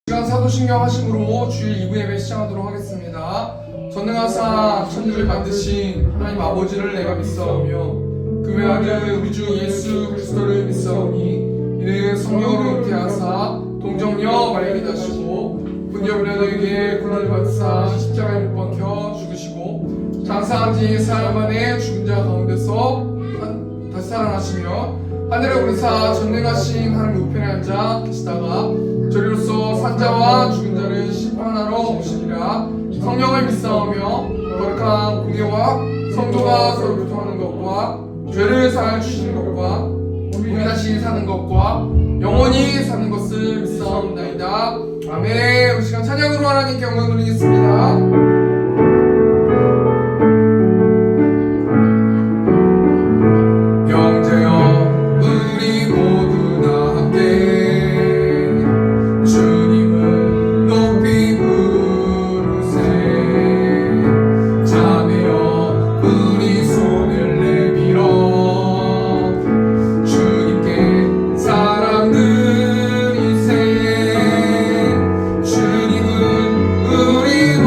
시간 사도신경 하심으로 주일 2부 예배 시작하도록 하겠습니다. 전능하사 천지를 만드신 하나님 아버지를 내가 믿사오며 그 외아들 우리 주 예수 그리스도를 믿사오니 이는 성령으로 잉태하사 동정녀 마리아에게 나시고 본디오 빌라도에게 고난을 받으사 십자가에 못 박혀 죽으시고 장사한 지 4일 만에 죽은 자 가운데서 다시 살아나시며 하늘에 오르사 전능하신 하나님 우편에 앉아 계시다가 저리로서 산자와 죽은 자를 심판하러 오시리라. 성령을 믿사오며 거룩한 공예와 성도가 서로 교통하는 것과 죄를 사하여 주시는 것과 몸이 다시 사는 것과 영원히 사는 것을 믿사옵나이다. 아멘. 우리 시간 찬양으로 하나님께 영광 돌리겠습니다. 주님은 우리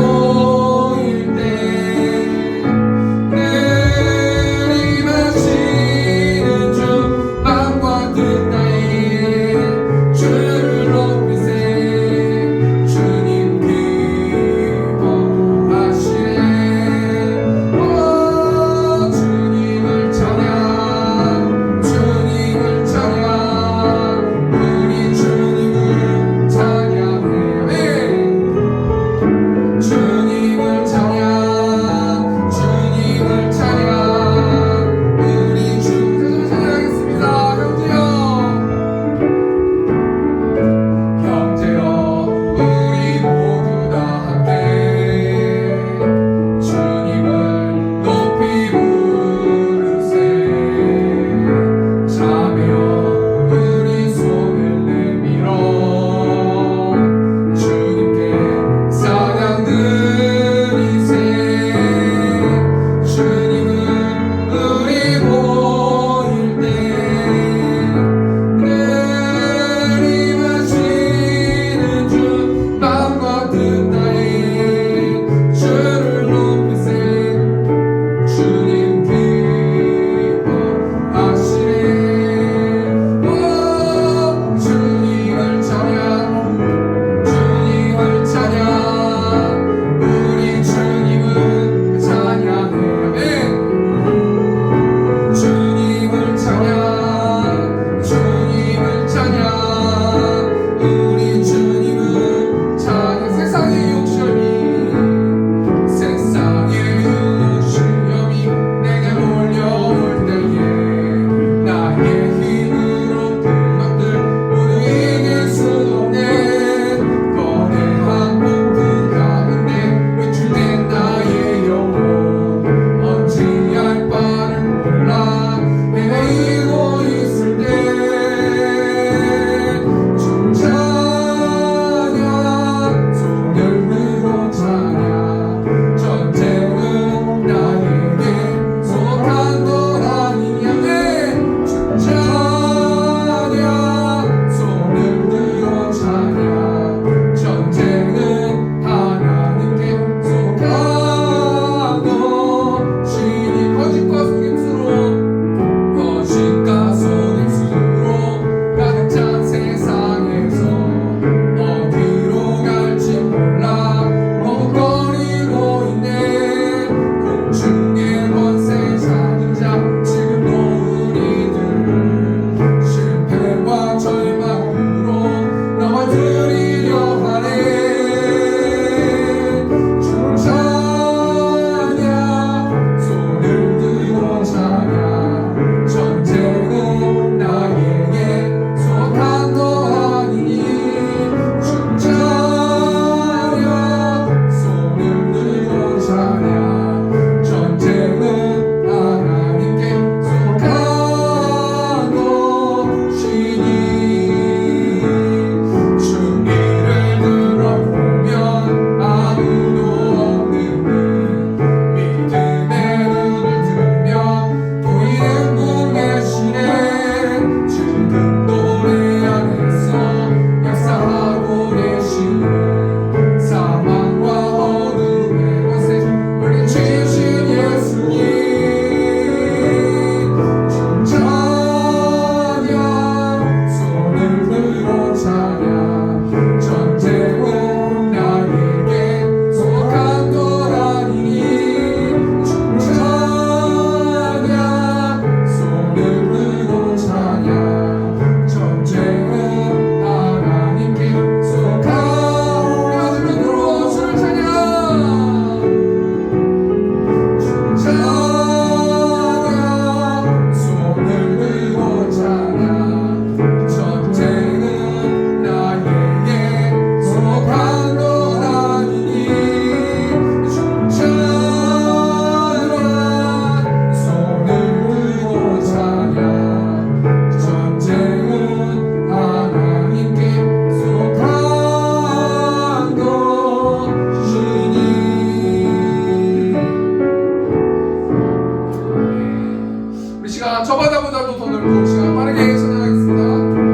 자, 저마다보다도 더 넓고 시간 빠르게 찬양하겠습니다.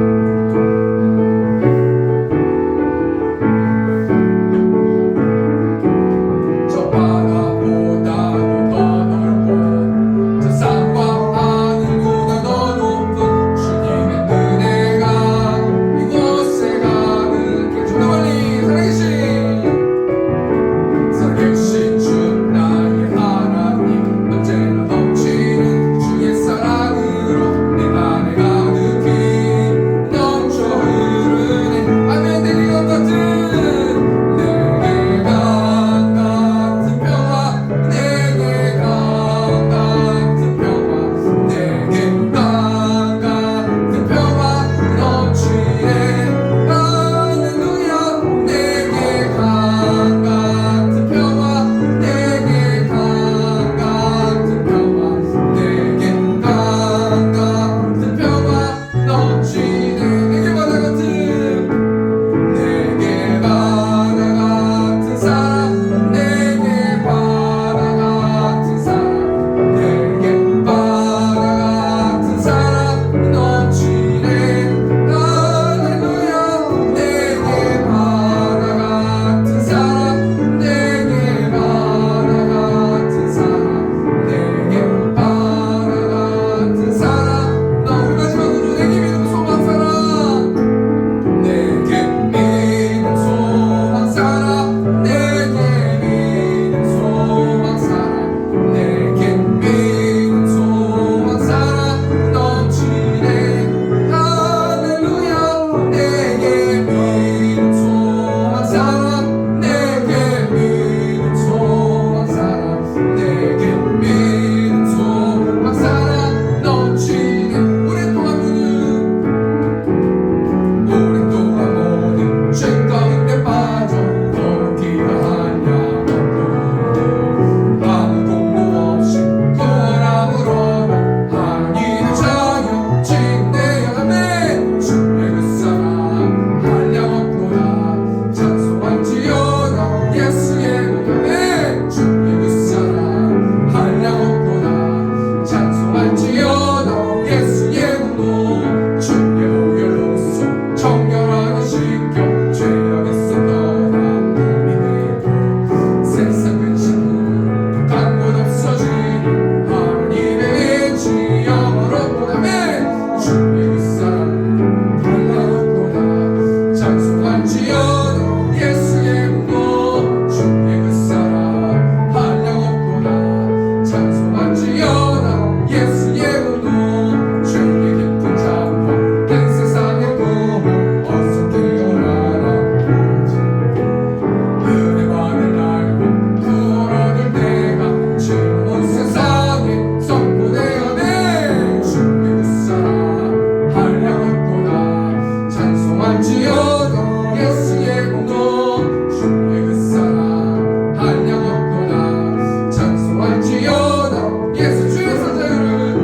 예수 주의 사자를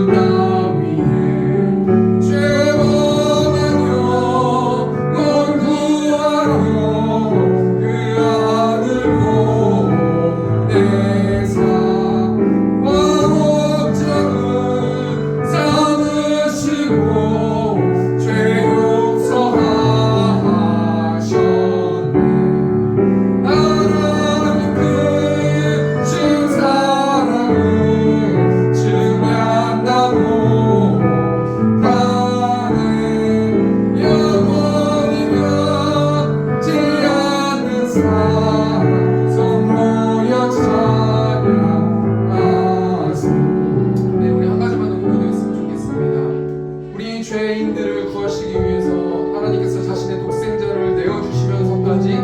나 위해 죄범한 영혼 구하러 그 아들 보내사 목적은 삼으시고 죄 용서하셨네. 하나님 크신 사랑을 증명한다고 나는 영원히 변치 않는 사랑 성모여 찬양하세. 네, 우리 한 가지만 더 고백했으면 좋겠습니다. 우리 죄인들을 구하시기 위해서 하나님께서 자신의 독생자를 내어주시면서까지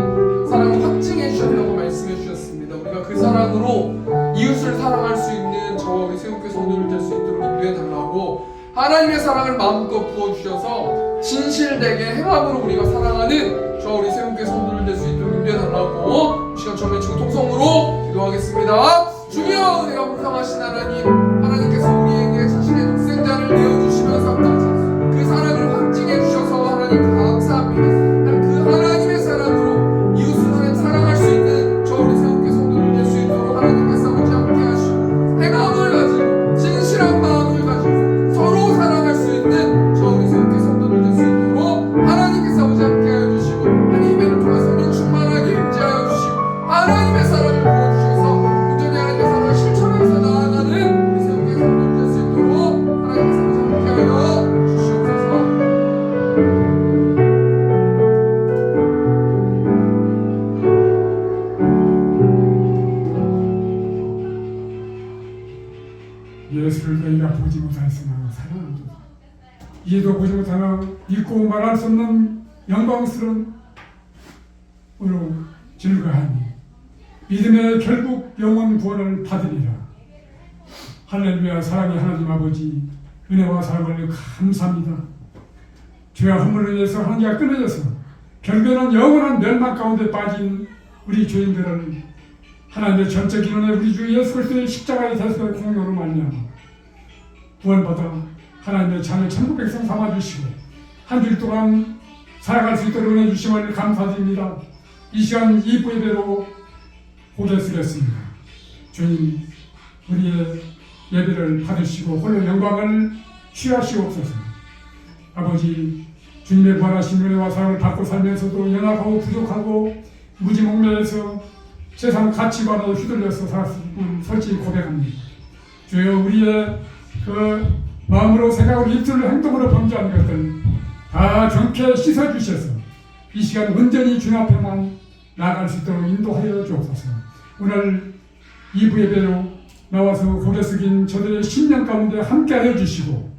사랑을 확증해 주셨다고 말씀해 주셨습니다. 우리가 그 사랑으로 이웃을 사랑할 수 있는 저와 우리 세우교회 성도들 될 수 있도록 인도해 달라고 하나님의 사랑을 마음껏 부어주셔서 진실되게 행함으로 우리가 사랑하는 저와 우리 세우교회 성도들 될 수 있도록 인도해 달라고 시간 처음에 중통성으로 기도하겠습니다. 주여, 은혜가 불쌍하신 하나님, 하나님께서 우리에게 자신의 독생자를 내어주시면서까지 그 사랑을 확증해 주셔서 하나님 감사합니다. 그 하나님의 사랑으로 이웃을 하나님 사랑할 수 있는 저 우리 세우교회 성도들 될 수 있도록 하나님께서 아버지 함께 하시고 행함을 가지고 진실한 마음을 가지고 서로 사랑할 수 있는 저 우리 세우교회 성도들 될 수 있도록 하나님께서 아버지 함께 하여 주시고 하나님의 은혜를 통해 성령 충만하게 임재하여 주시고 하나님의 사랑을 부어주셔서 온전히 하나님의 사랑을 실천하면서 나아가는 우리 세우교회 성도들 될 수 있도록 하나님께서 아버지 함께 하여 주시옵소서. 예수를 너희가 보지 못하였으나 사랑합니다. 이제도 보지 못하나 믿고 말할 수 없는 영광스러운 으로 즐거하니 믿음의 결국 영원 구원을 받으리라. 할렐루야. 사랑의 하나님 아버지, 은혜와 사랑을 감사합니다. 죄와 허물로 인해서 하나님과 끊어져서 결국에는 영원한 멸망 가운데 빠진 우리 죄인들을 하나님의 전적 인원의 우리 주 예수 그리스도의 십자가의 대속의 공로로 말미암아 구원받아 하나님의 자녀 천국 백성 삼아주시고 한 주일 동안 살아갈 수 있도록 은혜 주심을 감사드립니다. 이 시간 이부 예배로 고개 숙였습니다. 주님, 우리의 예배를 받으시고 홀로 영광을 취하시옵소서. 아버지, 주님의 부활하신 은혜와 사랑을 받고 살면서도 연약하고 부족하고 무지몽매해서 세상 가치관에 휘둘려서 살았음을 솔직히 고백합니다. 주여, 우리의 그 마음으로 생각으로 입술로 행동으로 범죄한 것들 다 정케 씻어주셔서 이 시간 온전히 주님 앞에만 나아갈 수 있도록 인도하여 주옵소서. 오늘 2부 예배로 나와서 고개 숙인 저들의 심령 가운데 함께하여 주시고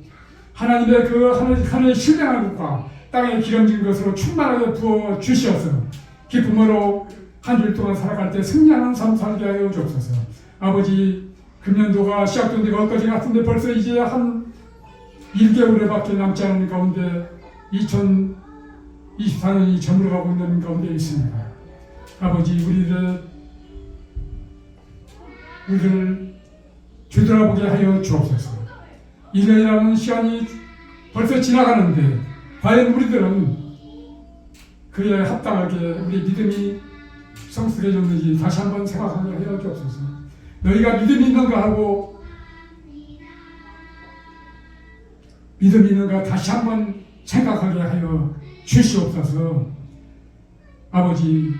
하나님의 그 하나님의 신령한 것과 땅에 기름진 것으로 충만하게 부어 주시어서 기쁨으로 한 주일 동안 살아갈 때 승리하는 삶 살게 하여 주옵소서. 아버지, 금년도가 시작된 데가 엊그제 같은데 벌써 이제 한 1개월에밖에 남지 않은 가운데 2024년이 저물어가고 있는 가운데 있습니다. 아버지, 우리를 되돌아보게 하여 주옵소서. 1년이라는 시간이 벌써 지나가는데 과연 우리들은 그에 합당하게 우리 믿음이 성숙해졌는지 다시 한번 생각하게 하여 주옵소서. 너희가 믿음이 있는가 하고 믿음이 있는가 다시 한번 생각하게 하여 주시옵소서. 아버지,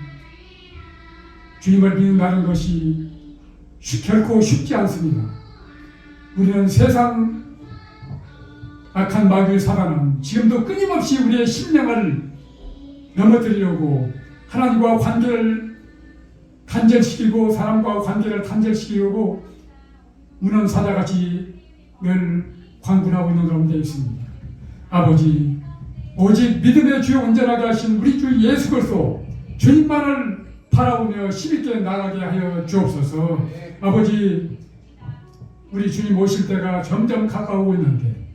주님을 믿는다는 것이 결코 쉽지 않습니다. 우리는 세상 악한 마귀의 사단은 지금도 끊임없이 우리의 심령을 넘어뜨리려고 하나님과 관계를 단절시키고 사람과 관계를 단절시키려고 무는 사자같이 늘 광분하고 있는 가운데 있습니다. 아버지, 오직 믿음의 주요 온전하게 하신 우리 주 예수 그리스도 주님만을 바라보며 힘있게 나가게 하여 주옵소서. 아버지, 우리 주님 오실 때가 점점 가까우고 있는데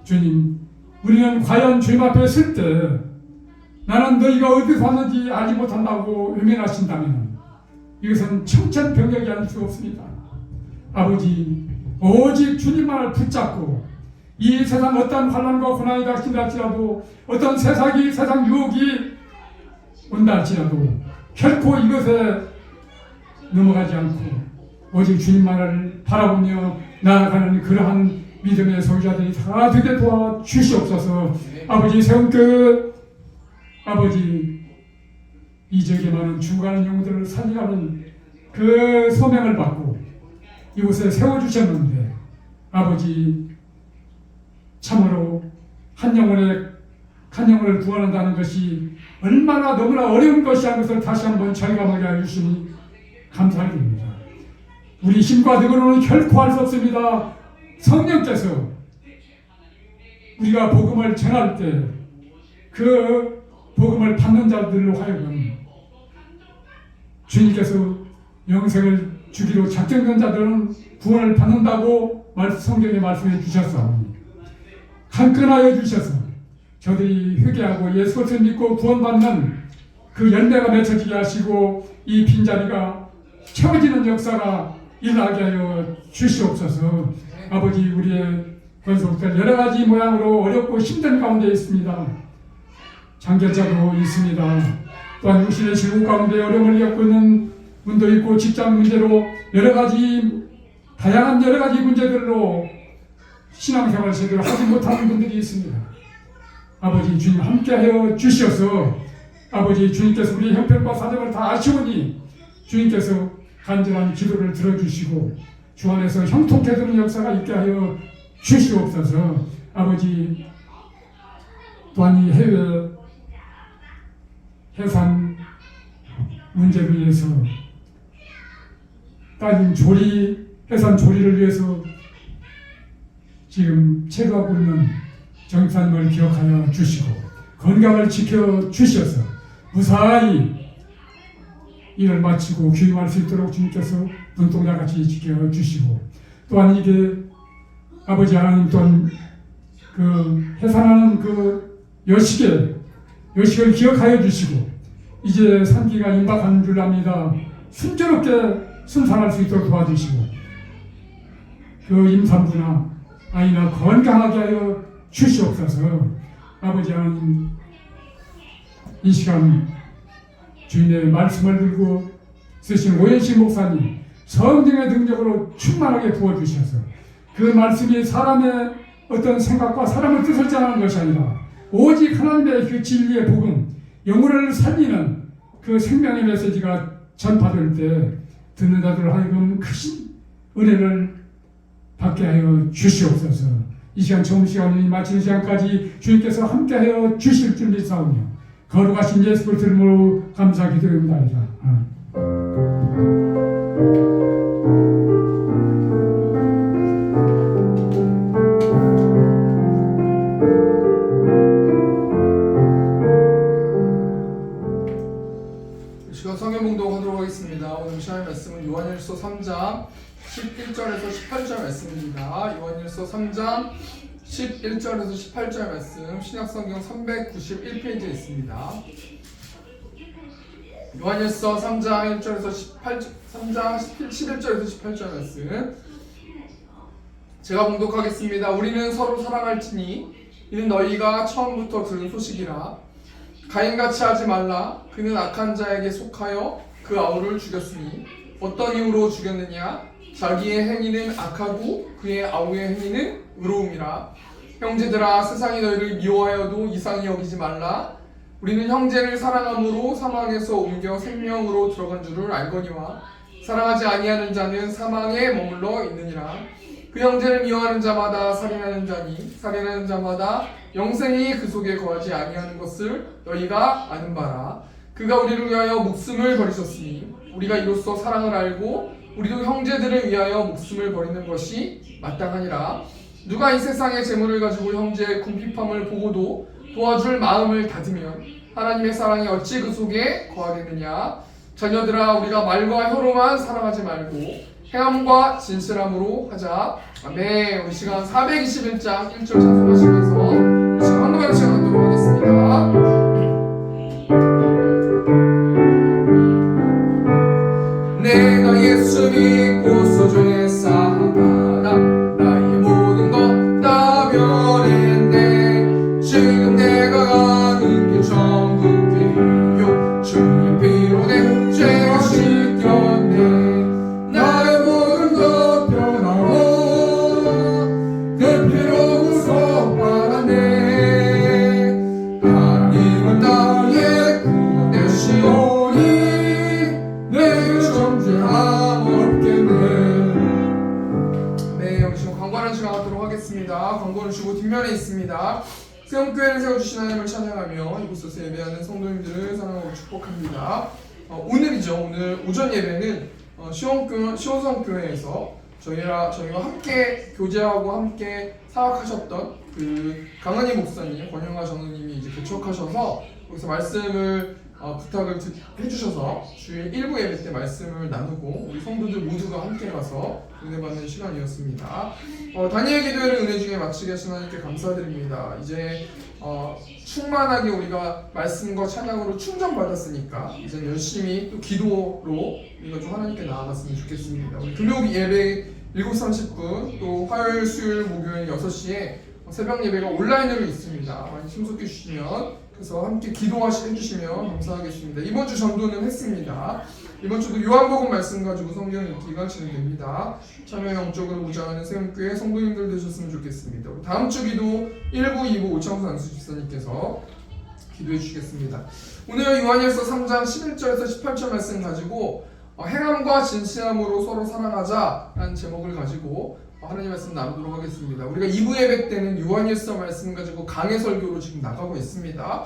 주님, 우리는 과연 주님 앞에 설 때 나는 너희가 어디서 왔는지 알지 못한다고 외면하신다면 이것은 청천벽력이 아닐 수 없습니다. 아버지, 오직 주님만을 붙잡고 이 세상 어떤 환난과 고난이 닥친다 할지라도 어떤 세상 유혹이 온다 할지라도 결코 이것에 넘어가지 않고 오직 주님만을 바라보며 나아가는 그러한 믿음의 소유자들이 다 되게 도와주시옵소서. 아버지 세운교 아버지 이 지역에 많은 죽어가는 영혼들을 살리라는 그 소명을 받고 이곳에 세워주셨는데 아버지 참으로 한 영혼을 구원한다는 것이 얼마나 너무나 어려운 것이 하는 것을 다시 한번 절감하게 해주시니 감사드립니다. 우리 힘과 능으로는 결코 할 수 없습니다. 성령께서 우리가 복음을 전할 때 그 복음을 받는 자들로 하여금 주님께서 영생을 주기로 작정된 자들은 구원을 받는다고 성경에 말씀해 주셨사오니 한끈하여 주셔서 저들이 회개하고 예수 그리스도를 믿고 구원받는 그 열매가 맺혀지게 하시고 이 빈자리가 채워지는 역사가 일어나게 하여 주시옵소서. 아버지 우리의 권속들 여러 가지 모양으로 어렵고 힘든 가운데 있습니다. 장결자도 있습니다. 또한 육신의 질고 가운데 어려움을 겪고 있는 분도 있고 직장 문제로 다양한 여러 가지 문제들로 신앙생활을 제대로 하지 못하는 분들이 있습니다. 아버지 주님 함께하여 주시어서 아버지 주님께서 우리 형편과 사정을 다 아시오니 주님께서 간절한 기도를 들어주시고 주 안에서 형통케 되는 역사가 있게 하여 주시옵소서. 아버지 또한 이 해산 문제를 위해서 따님 해산 조리를 위해서 지금 체류하고 있는 정사님을 기억하여 주시고 건강을 지켜 주셔서 무사히 일을 마치고 귀임할 수 있도록 주님께서 눈동자같이 지켜 주시고 또한 이게 아버지 하나님 또한 그 해산하는 그 여식을 기억하여 주시고 이제 산기가 임박하는 줄 압니다. 순조롭게 순산할 수 있도록 도와주시고 그 임산부나 아이나 건강하게 하여 주시옵소서. 아버지 하나님 이 시간 주님의 말씀을 들고 쓰신 오현식 목사님 성령의 능력으로 충만하게 부어주셔서 그 말씀이 사람의 어떤 생각과 사람의 뜻을 전하는 것이 아니라 오직 하나님의 그 진리의 복음 영혼을 살리는 그 생명의 메시지가 전파될 때 듣는 자들 하여금 크신 은혜를 받게 하여 주시옵소서. 이 시간 처음 시간이 마치는 시간까지 주님께서 함께하여 주실 줄 믿사오며 거룩하신 예수 그리스도의 이름으로 감사 기도합니다. 성경 봉독하도록 하겠습니다. 오늘 시간의 말씀은 요한일서 3장 11절에서 18절 말씀입니다. 요한일서 3장 11절에서 18절 말씀 신약성경 391페이지에 있습니다. 요한일서 3장 1절에서 11절에서 18절 말씀 제가 봉독하겠습니다. 우리는 서로 사랑할지니 이는 너희가 처음부터 들은 소식이라. 가인같이 하지 말라. 그는 악한 자에게 속하여 그 아우를 죽였으니 어떤 이유로 죽였느냐? 자기의 행위는 악하고 그의 아우의 행위는 의로움이라. 형제들아 세상이 너희를 미워하여도 이상히 여기지 말라. 우리는 형제를 사랑함으로 사망에서 옮겨 생명으로 들어간 줄을 알거니와 사랑하지 아니하는 자는 사망에 머물러 있느니라. 그 형제를 미워하는 자마다 살인하는 자니 살인하는 자마다 영생이 그 속에 거하지 아니하는 것을 너희가 아는 바라. 그가 우리를 위하여 목숨을 버리셨으니 우리가 이로써 사랑을 알고 우리도 형제들을 위하여 목숨을 버리는 것이 마땅하니라. 누가 이 세상의 재물을 가지고 형제의 궁핍함을 보고도 도와줄 마음을 닫으면 하나님의 사랑이 어찌 그 속에 거하겠느냐. 자녀들아 우리가 말과 혀로만 사랑하지 말고 행함과 진실함으로 하자. 아멘. 우리 시간 421장 1절 찬송하시면서 지금 한국어로 시간 갖도록 하겠습니다. 내가 예수 믿고 소중히 사랑하라. 지나가도록 하겠습니다. 광고는 주고 뒷면에 있습니다. 세움교회를 세워주신 하나님을 찬양하며 이곳에서 예배하는 성도님들을 사랑하고 축복합니다. 오늘이죠. 오늘 오전 예배는 시온성교회에서 저희와 함께 교제하고 함께 사역하셨던 그 강은희 목사님, 권영아 전우님이 이제 개척하셔서 거기서 말씀을 부탁을 해주셔서 주일 1부 예배 때 말씀을 나누고 우리 성도들 모두가 함께 가서 은혜 받는 시간이었습니다. 다니엘 기도회를 은혜 중에 마치게 하신 하나님께 감사드립니다. 이제 충만하게 우리가 말씀과 찬양으로 충전받았으니까 이제 열심히 또 기도로 우리가 좀 하나님께 나아갔으면 좋겠습니다. 우리 금요일 예배 7:30분 또 화요일, 수요일, 목요일 6시에 새벽 예배가 온라인으로 있습니다. 많이 참석해 주시면 그래서 함께 기도해주시면 감사하겠습니다. 이번 주 전도는 했습니다. 이번 주도 요한복음 말씀 가지고 성경 읽기가 진행됩니다. 참여 영적으로 무장하는 세움교회 성도님들 되셨으면 좋겠습니다. 다음 주 기도 1부, 2부 오창수 안수 집사님께서 기도해 주시겠습니다. 오늘 요한일서 3장 11절에서 18절 말씀 가지고 행함과 진실함으로 서로 사랑하자라는 제목을 가지고 하나님 말씀 나누도록 하겠습니다. 우리가 2부 예배 때는 요한일서 말씀 가지고 강해 설교로 지금 나가고 있습니다.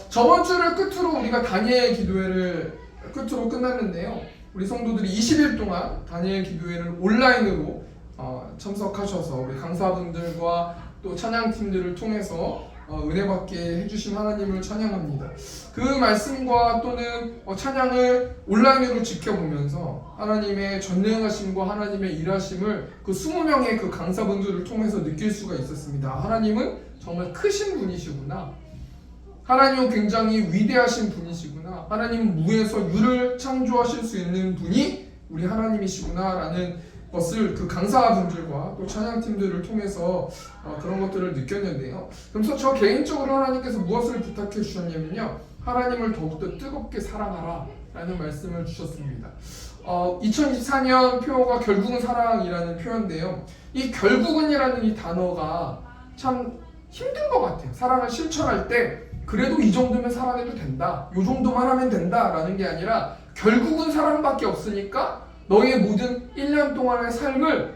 저번 주를 끝으로 우리가 다니엘 기도회를 끝으로 끝났는데요. 우리 성도들이 20일 동안 다니엘 기도회를 온라인으로 참석하셔서 우리 강사분들과 또 찬양팀들을 통해서 은혜 받게 해주신 하나님을 찬양합니다. 그 말씀과 또는 찬양을 온라인으로 지켜보면서 하나님의 전능하심과 하나님의 일하심을 그 20명의 그 강사분들을 통해서 느낄 수가 있었습니다. 하나님은 정말 크신 분이시구나. 하나님은 굉장히 위대하신 분이시구나. 하나님은 무에서 유를 창조하실 수 있는 분이 우리 하나님이시구나 라는 것을 그 강사분들과 또 찬양팀들을 통해서 그런 것들을 느꼈는데요. 그래서 저 개인적으로 하나님께서 무엇을 부탁해 주셨냐면요. 하나님을 더욱더 뜨겁게 사랑하라 라는 말씀을 주셨습니다. 2024년 표어가 결국은 사랑이라는 표현인데요. 이 결국은이라는 이 단어가 참 힘든 것 같아요. 사랑을 실천할 때 그래도 이 정도면 사랑해도 된다. 이 정도만 하면 된다 라는 게 아니라 결국은 사랑밖에 없으니까 너의 모든 1년 동안의 삶을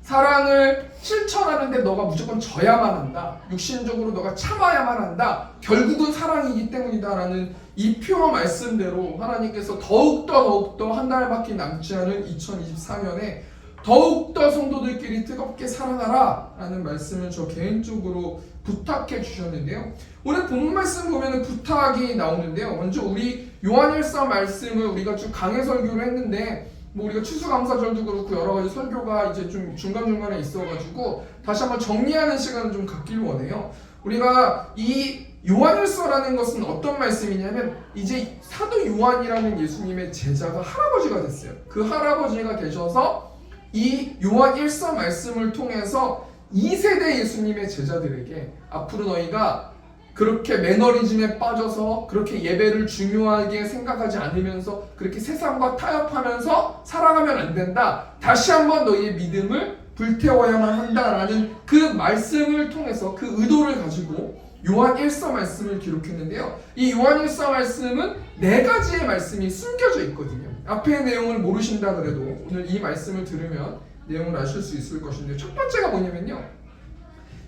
사랑을 실천하는데 너가 무조건 져야만 한다. 육신적으로 너가 참아야만 한다. 결국은 사랑이기 때문이다 라는 이 표어 말씀대로 하나님께서 더욱더 한 달밖에 남지 않은 2024년에 더욱더 성도들끼리 뜨겁게 사랑하라 라는 말씀을 저 개인적으로 부탁해 주셨는데요. 오늘 본문 말씀 보면 부탁이 나오는데요. 먼저 우리 요한일서 말씀을 우리가 쭉 강해 설교를 했는데 우리가 추수감사절도 그렇고 여러 가지 설교가 이제 좀 중간중간에 있어가지고 다시 한번 정리하는 시간을 좀 갖길 원해요. 우리가 이 요한일서라는 것은 어떤 말씀이냐면 이제 사도 요한이라는 예수님의 제자가 할아버지가 됐어요. 그 할아버지가 되셔서 이 요한일서 말씀을 통해서 2세대 예수님의 제자들에게 앞으로 너희가 그렇게 매너리즘에 빠져서 그렇게 예배를 중요하게 생각하지 않으면서 그렇게 세상과 타협하면서 살아가면 안 된다. 다시 한번 너희의 믿음을 불태워야만 한다라는 그 말씀을 통해서 그 의도를 가지고 요한 1서 말씀을 기록했는데요. 이 요한 1서 말씀은 4가지의 말씀이 숨겨져 있거든요. 앞의 내용을 모르신다 그래도 오늘 이 말씀을 들으면 내용을 아실 수 있을 것인데 첫 번째가 뭐냐면요.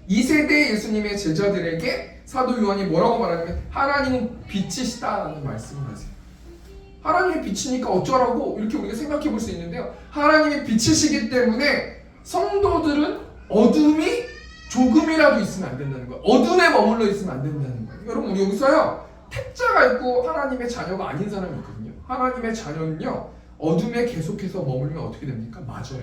2세대 예수님의 제자들에게 사도 요한이 뭐라고 말하냐면 하나님은 빛이시다라는 말씀을 하세요. 하나님이 빛이니까 어쩌라고 이렇게 우리가 생각해 볼 수 있는데요. 하나님이 빛이시기 때문에 성도들은 어둠이 조금이라도 있으면 안 된다는 거예요. 어둠에 머물러 있으면 안 된다는 거예요. 여러분 우리 여기서요. 택자가 있고 하나님의 자녀가 아닌 사람이 있거든요. 하나님의 자녀는요. 어둠에 계속해서 머물면 어떻게 됩니까? 맞아요.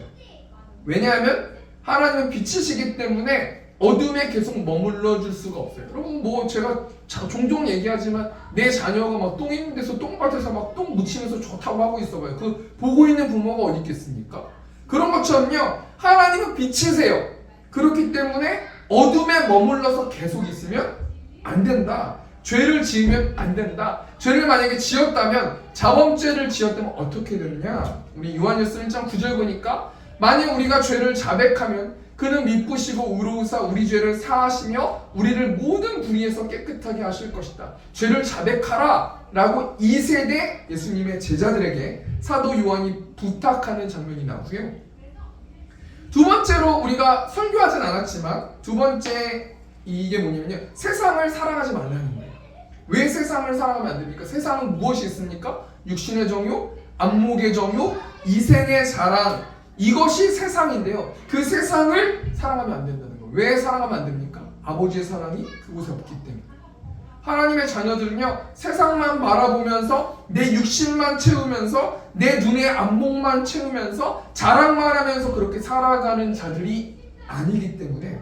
왜냐하면 하나님은 빛이시기 때문에 어둠에 계속 머물러 줄 수가 없어요. 여러분 뭐 제가 종종 얘기하지만 내 자녀가 막 똥 있는 데서 똥밭에서 막 똥 묻히면서 좋다고 하고 있어봐요. 그 보고 있는 부모가 어디 있겠습니까? 그런 것처럼요. 하나님은 빛이세요. 그렇기 때문에 어둠에 머물러서 계속 있으면 안 된다. 죄를 지으면 안 된다. 죄를 만약에 지었다면 자범죄를 지었다면 어떻게 되느냐? 우리 요한일서 1장 9절 보니까 만약 우리가 죄를 자백하면 그는 미쁘시고 의로우사 우리 죄를 사하시며 우리를 모든 불의에서 깨끗하게 하실 것이다. 죄를 자백하라 라고 2세대 예수님의 제자들에게 사도 요한이 부탁하는 장면이 나오고요. 두 번째로 우리가 설교하진 않았지만 두 번째 이게 뭐냐면요. 세상을 사랑하지 말라는 거예요. 왜 세상을 사랑하면 안 됩니까? 세상은 무엇이 있습니까? 육신의 정욕, 안목의 정욕, 이생의 자랑, 이것이 세상인데요. 그 세상을 사랑하면 안 된다는 거예요. 왜 사랑하면 안 됩니까? 아버지의 사랑이 그곳에 없기 때문에. 하나님의 자녀들은요, 세상만 바라보면서 내 육신만 채우면서 내 눈의 안목만 채우면서 자랑만 하면서 그렇게 살아가는 자들이 아니기 때문에,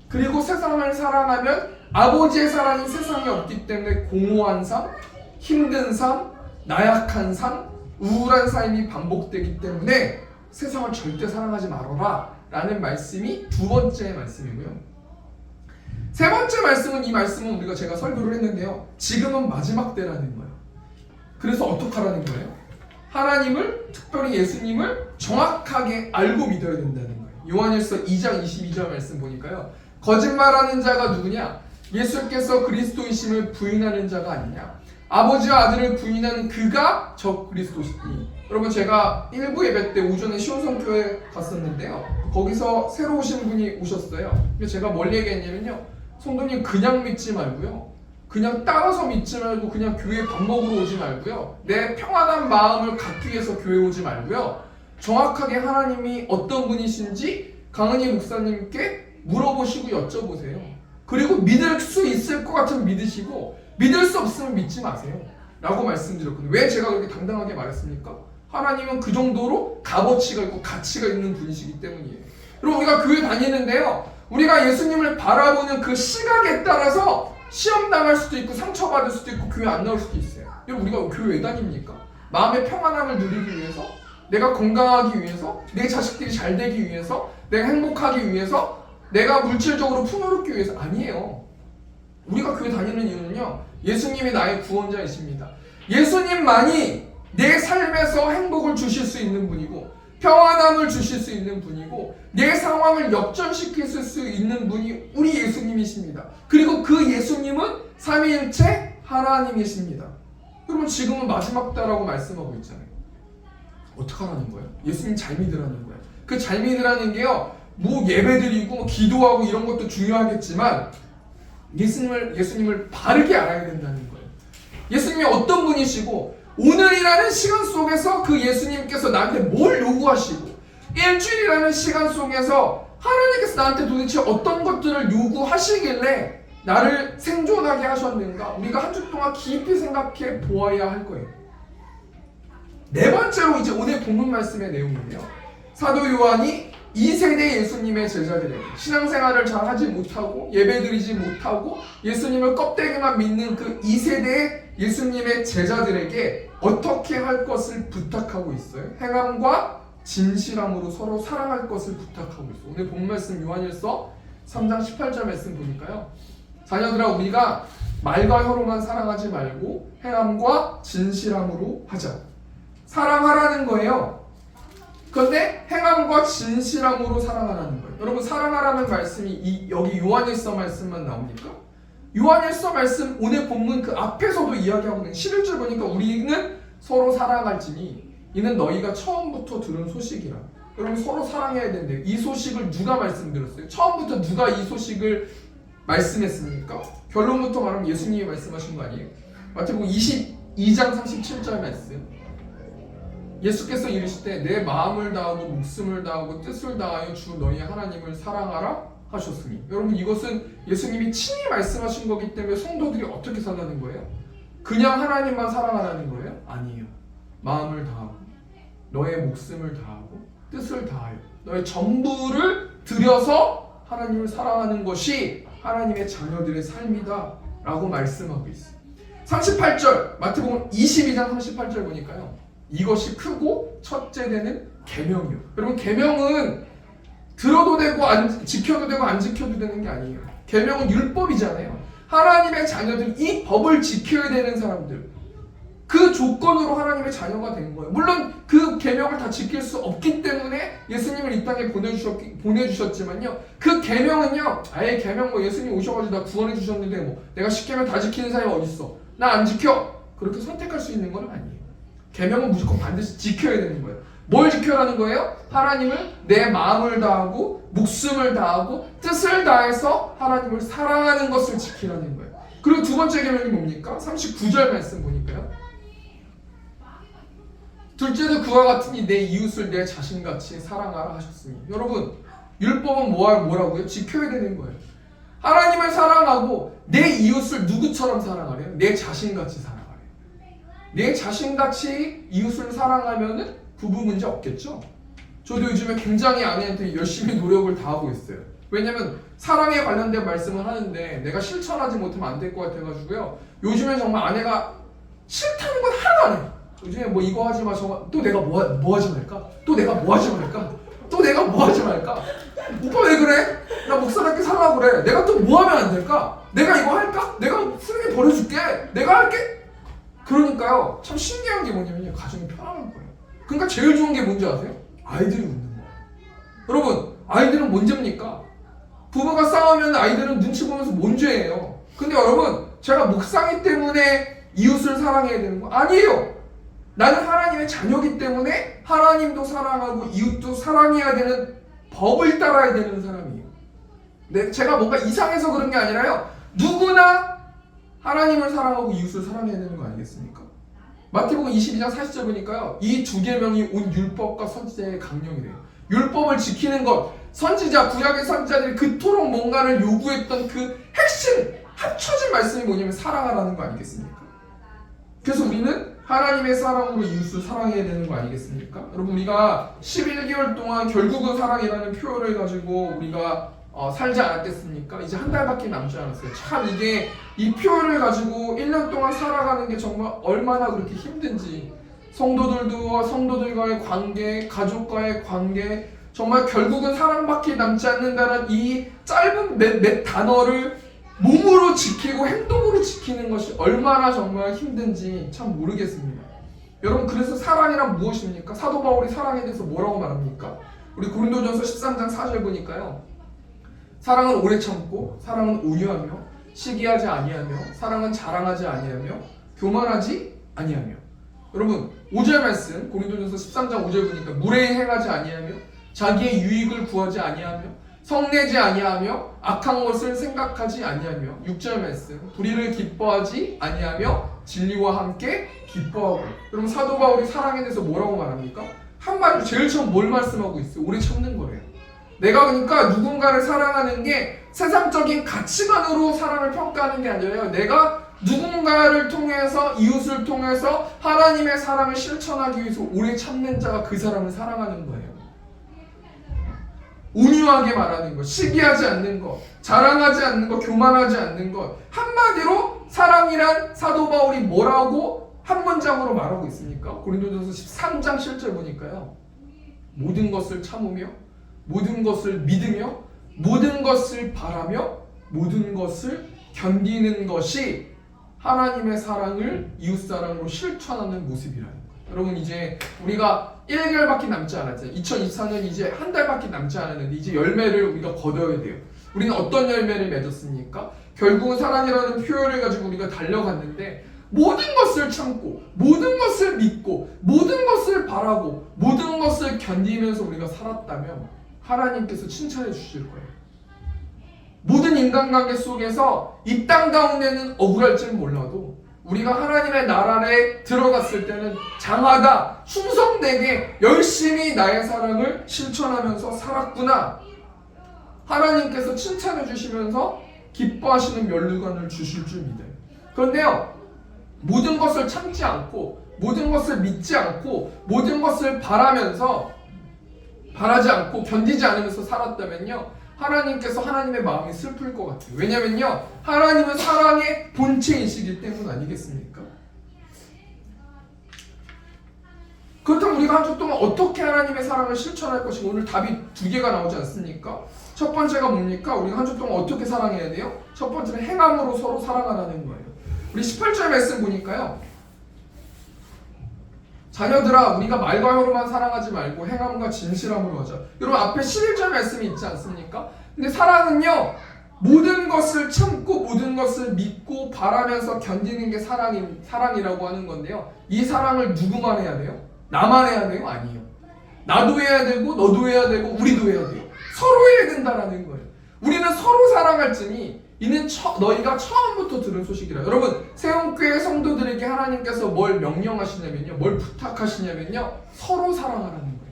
그리고 세상을 사랑하면 아버지의 사랑이 세상에 없기 때문에 공허한 삶, 힘든 삶, 나약한 삶, 우울한 삶이 반복되기 때문에 세상을 절대 사랑하지 말아라 라는 말씀이 두 번째 말씀이고요. 세 번째 말씀은, 이 말씀은 우리가 제가 설교를 했는데요, 지금은 마지막 때라는 거예요. 그래서 어떻게 하라는 거예요? 하나님을, 특별히 예수님을 정확하게 알고 믿어야 된다는 거예요. 요한일서 2장 22절 말씀 보니까요, 거짓말하는 자가 누구냐? 예수께서 그리스도이심을 부인하는 자가 아니냐? 아버지와 아들을 부인하는 그가 저 그리스도시니. 여러분, 제가 1부 예배 때 오전에 시온성교회 갔었는데요, 거기서 새로 오신 분이 오셨어요. 근데 제가 뭘 얘기했냐면요, 성도님 그냥 믿지 말고요, 그냥 따라서 믿지 말고 그냥 교회 밥 먹으러 오지 말고요, 내 평안한 마음을 갖기 위해서 교회 오지 말고요, 정확하게 하나님이 어떤 분이신지 강은희 목사님께 물어보시고 여쭤보세요. 그리고 믿을 수 있을 것 같으면 믿으시고 믿을 수 없으면 믿지 마세요 라고 말씀드렸거든요. 왜 제가 그렇게 당당하게 말했습니까? 하나님은 그 정도로 값어치가 있고 가치가 있는 분이시기 때문이에요. 여러분, 우리가 교회 다니는데요, 우리가 예수님을 바라보는 그 시각에 따라서 시험당할 수도 있고 상처받을 수도 있고 교회 안 나올 수도 있어요. 여러분, 우리가 교회 왜 다닙니까? 마음의 평안함을 누리기 위해서, 내가 건강하기 위해서, 내 자식들이 잘 되기 위해서, 내가 행복하기 위해서, 내가 물질적으로 풍요롭기 위해서 아니에요. 우리가 교회 다니는 이유는요, 예수님이 나의 구원자이십니다. 예수님만이 내 삶에서 행복을 주실 수 있는 분이고 평안함을 주실 수 있는 분이고 내 상황을 역전시킬 수 있는 분이 우리 예수님이십니다. 그리고 그 예수님은 삼위일체 하나님이십니다. 여러분, 지금은 마지막 때라고 말씀하고 있잖아요. 어떻게 하라는 거예요? 예수님 잘 믿으라는 거예요. 그 잘 믿으라는 게요, 뭐 예배드리고 기도하고 이런 것도 중요하겠지만 예수님을 바르게 알아야 된다는 거예요. 예수님이 어떤 분이시고 오늘이라는 시간 속에서 그 예수님께서 나한테 뭘 요구하시고 일주일이라는 시간 속에서 하나님께서 나한테 도대체 어떤 것들을 요구하시길래 나를 생존하게 하셨는가, 우리가 한 주 동안 깊이 생각해 보아야 할 거예요. 네 번째로 이제 오늘 본문 말씀의 내용인데요, 사도 요한이 2세대 예수님의 제자들에게 신앙생활을 잘 하지 못하고 예배드리지 못하고 예수님을 껍데기만 믿는 그 2세대의 예수님의 제자들에게 어떻게 할 것을 부탁하고 있어요. 행함과 진실함으로 서로 사랑할 것을 부탁하고 있어요. 오늘 본 말씀 요한일서 3장 18절 말씀 보니까요, 자녀들아, 우리가 말과 혀로만 사랑하지 말고 행함과 진실함으로 하자. 사랑하라는 거예요. 그런데 행함과 진실함으로 사랑하라는 거예요. 여러분, 사랑하라는 말씀이 여기 요한일서 말씀만 나옵니까? 요한일서 말씀 오늘 본문 그 앞에서도 이야기하고 있는 11절 보니까 우리는 서로 사랑할지니 이는 너희가 처음부터 들은 소식이라. 여러분, 서로 사랑해야 된대요. 이 소식을 누가 말씀드렸어요? 처음부터 누가 이 소식을 말씀했습니까? 결론부터 말하면 예수님이 말씀하신 거 아니에요? 마태복음 22장 37절 말씀, 예수께서 이르시되 내 마음을 다하고 목숨을 다하고 뜻을 다하여 주 너희 하나님을 사랑하라 하셨으니. 여러분, 이것은 예수님이 친히 말씀하신 거기 때문에 성도들이 어떻게 살라는 거예요? 그냥 하나님만 사랑하라는 거예요? 아니에요. 마음을 다하고 너의 목숨을 다하고 뜻을 다하여 너의 전부를 들여서 하나님을 사랑하는 것이 하나님의 자녀들의 삶이다 라고 말씀하고 있어요. 38절, 마태복음 22장 38절 보니까요, 이것이 크고 첫째 되는 계명이요. 여러분, 계명은 들어도 되고 지켜도 되고 안 지켜도 되는 게 아니에요. 계명은 율법이잖아요. 하나님의 자녀들, 이 법을 지켜야 되는 사람들, 그 조건으로 하나님의 자녀가 된 거예요. 물론 그 계명을 다 지킬 수 없기 때문에 예수님을 이 땅에 보내주셨지만요, 그 계명은요, 아예 계명 뭐 예수님 오셔가지고 나 구원해 주셨는데 뭐 내가 10계명 다 지키는 사람이 어딨어, 나 안 지켜, 그렇게 선택할 수 있는 건 아니에요. 계명은 무조건 반드시 지켜야 되는 거예요. 뭘 지켜라는 거예요? 하나님을 내 마음을 다하고 목숨을 다하고 뜻을 다해서 하나님을 사랑하는 것을 지키라는 거예요. 그리고 두 번째 계명이 뭡니까? 39절 말씀 보니까요. 둘째도 그와 같으니 내 이웃을 내 자신같이 사랑하라 하셨으니. 여러분, 율법은 뭐라고요? 지켜야 되는 거예요. 하나님을 사랑하고 내 이웃을 누구처럼 사랑하래요? 내 자신같이 사랑하래요. 내 자신같이 이웃을 사랑하면은 부부 문제 없겠죠? 저도 요즘에 굉장히 아내한테 열심히 노력을 다하고 있어요. 왜냐면 사랑에 관련된 말씀을 하는데 내가 실천하지 못하면 안 될 것 같아가지고요. 요즘엔 정말 아내가 싫다는 건 하나도 안 해요. 요즘에 뭐 이거 하지 마, 저거 또 내가 뭐 하지 말까? 또 내가 뭐 하지 말까? 또 내가 뭐 하지 말까? 오빠 왜 그래? 나 목사답게 살라고 그래. 내가 또 뭐 하면 안 될까? 내가 이거 할까? 내가 쓰레기 버려줄게. 내가 할게. 그러니까요, 참 신기한 게 뭐냐면요, 가정이 편안한 거예요. 그러니까 제일 좋은 게 뭔지 아세요? 아이들이 웃는 거예요. 여러분, 아이들은 뭔 죄입니까? 부부가 싸우면 아이들은 눈치 보면서 뭔 죄예요? 근데 여러분, 제가 목사이기 때문에 이웃을 사랑해야 되는 거 아니에요. 나는 하나님의 자녀이기 때문에 하나님도 사랑하고 이웃도 사랑해야 되는 법을 따라야 되는 사람이에요. 제가 뭔가 이상해서 그런 게 아니라요, 누구나 하나님을 사랑하고 이웃을 사랑해야 되는 거 아니겠습니까? 마태복음 22장 40절 보니까요, 이 두 계명이 온 율법과 선지자의 강령이래요. 율법을 지키는 것, 선지자, 구약의 선지자들이 그토록 뭔가를 요구했던 그 핵심 합쳐진 말씀이 뭐냐면 사랑하라는 거 아니겠습니까? 그래서 우리는 하나님의 사랑으로 이웃을 사랑해야 되는 거 아니겠습니까? 여러분, 우리가 11개월 동안 결국은 사랑이라는 표현을 가지고 우리가 살지 않았겠습니까? 이제 한 달밖에 남지 않았어요. 참 이게 이 표현을 가지고 1년 동안 살아가는 게 정말 얼마나 그렇게 힘든지, 성도들과의 관계, 가족과의 관계, 정말 결국은 사랑밖에 남지 않는다는 이 짧은 몇 단어를 몸으로 지키고 행동으로 지키는 것이 얼마나 정말 힘든지 참 모르겠습니다. 여러분, 그래서 사랑이란 무엇입니까? 사도 바울이 사랑에 대해서 뭐라고 말합니까? 우리 고린도전서 13장 4절 보니까요, 사랑은 오래 참고, 사랑은 온유하며, 시기하지 아니하며, 사랑은 자랑하지 아니하며, 교만하지 아니하며. 여러분, 5절 말씀, 고린도전서 13장 5절 보니까 무례히 행하지 아니하며, 자기의 유익을 구하지 아니하며, 성내지 아니하며, 악한 것을 생각하지 아니하며. 6절 말씀, 불의를 기뻐하지 아니하며, 진리와 함께 기뻐하고. 여러분, 사도 바울이 사랑에 대해서 뭐라고 말합니까? 한마디로 제일 처음 뭘 말씀하고 있어요? 오래 참는 거래요. 내가 그러니까 누군가를 사랑하는 게 세상적인 가치관으로 사랑을 평가하는 게 아니라요, 내가 누군가를 통해서, 이웃을 통해서 하나님의 사랑을 실천하기 위해서 오래 참는 자가 그 사람을 사랑하는 거예요. 온유하게 말하는 것, 시기하지 않는 것, 자랑하지 않는 것, 교만하지 않는 것. 한마디로 사랑이란 사도 바울이 뭐라고 한 문장으로 말하고 있습니까? 고린도전서 13장 7절 보니까요, 모든 것을 참으며, 모든 것을 믿으며, 모든 것을 바라며, 모든 것을 견디는 것이 하나님의 사랑을 이웃사랑으로 실천하는 모습이라는 거예요. 여러분, 이제 우리가 1개월밖에 남지 않았잖아요. 2024년 이제 한 달밖에 남지 않았는데 이제 열매를 우리가 거둬야 돼요. 우리는 어떤 열매를 맺었습니까? 결국은 사랑이라는 표현을 가지고 우리가 달려갔는데, 모든 것을 참고, 모든 것을 믿고, 모든 것을 바라고, 모든 것을 견디면서 우리가 살았다면 하나님께서 칭찬해 주실 거예요. 모든 인간관계 속에서 이 땅 가운데는 억울할지는 몰라도 우리가 하나님의 나라에 들어갔을 때는 장하다, 충성되게 열심히 나의 사랑을 실천하면서 살았구나, 하나님께서 칭찬해 주시면서 기뻐하시는 멸류관을 주실 줄 믿어요. 그런데요, 모든 것을 참지 않고, 모든 것을 믿지 않고, 모든 것을 바라지 않고 견디지 않으면서 살았다면요, 하나님께서 하나님의 마음이 슬플 것 같아요. 왜냐면요, 하나님은 사랑의 본체이시기 때문 아니겠습니까? 그렇다면 우리가 한 주 동안 어떻게 하나님의 사랑을 실천할 것인가? 오늘 답이 두 개가 나오지 않습니까? 첫 번째가 뭡니까? 우리가 한 주 동안 어떻게 사랑해야 돼요? 첫 번째는 행함으로 서로 사랑하라는 거예요. 우리 18절 말씀 보니까요, 자녀들아, 우리가 말과 혀로만 사랑하지 말고 행함과 진실함으로 하자. 여러분, 앞에 11절 말씀이 있지 않습니까? 근데 사랑은요, 모든 것을 참고, 모든 것을 믿고, 바라면서 견디는 게 사랑이라고 하는 건데요, 이 사랑을 누구만 해야 돼요? 나만 해야 돼요? 아니에요. 나도 해야 되고 너도 해야 되고 우리도 해야 돼요. 서로 해야 된다라는 거예요. 우리는 서로 사랑할지니 이는 너희가 처음부터 들은 소식이라. 여러분, 세움교회 성도들에게 하나님께서 뭘 명령하시냐면요, 뭘 부탁하시냐면요, 서로 사랑하라는 거예요.